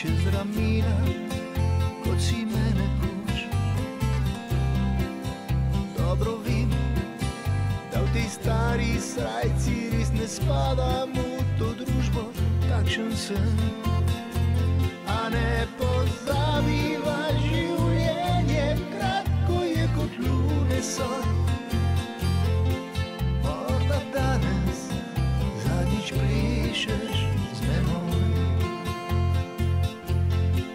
čez ramena, kot si me nekoč. Dobro vem, da v tej stari srajci res ne spadam v to družbo, takšen sem. A ne pozabiva, življenje kratko je kot lunesor. Morda danes zadnjič plešeš z menoj.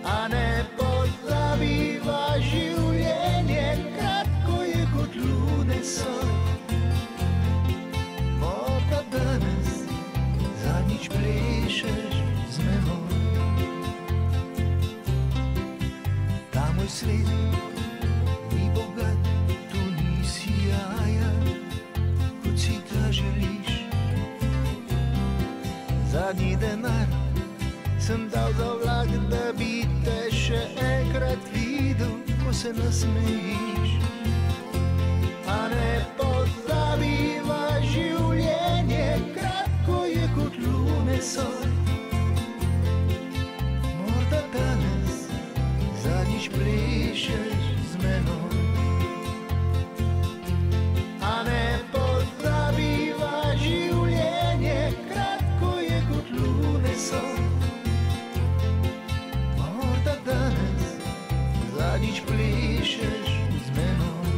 A ne pozabiva, življenje kratko je kot lunesor. Morda danes zadnjič plešeš z menoj. Ta moj svet ni bogat, tu ni sijaja, kot si ga želiš. Zadnji denar sem dal za vlak, da bi te še enkrat videl, ko se nasmejiš. A ne pozabiva, življenje kratko je kot lunesor. Morda danes zadnjič plešeš z menoj. A ne pozabiva, življenje kratko je kot lunesor. Morda danes zadnjič plešeš z menoj.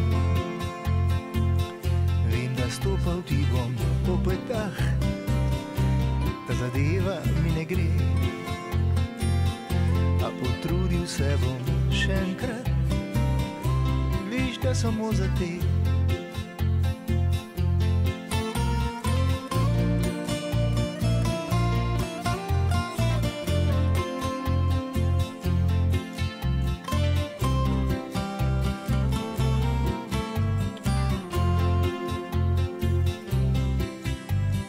Vem, da stopal ti bom po petah, ta zadeva mi ne gre. A potrudil se bom še enkrat, viš, da samo za te.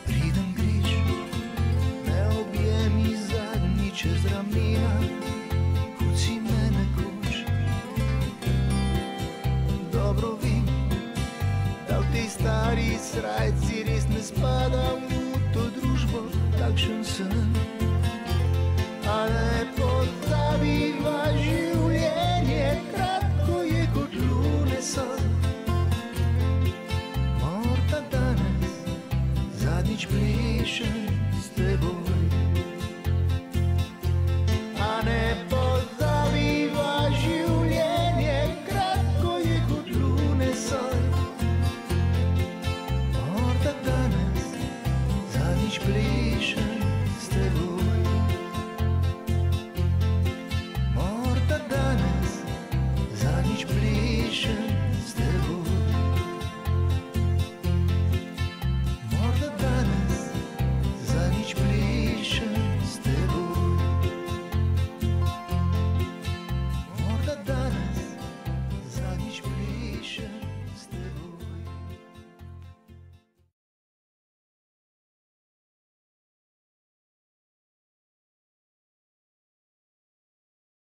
Preden greš, me objemi zadnjič čez ramena, kot si me nekoč. Dobro vem, da v tej stari srajci res ne spadam v to družbo, takšen sem. A ne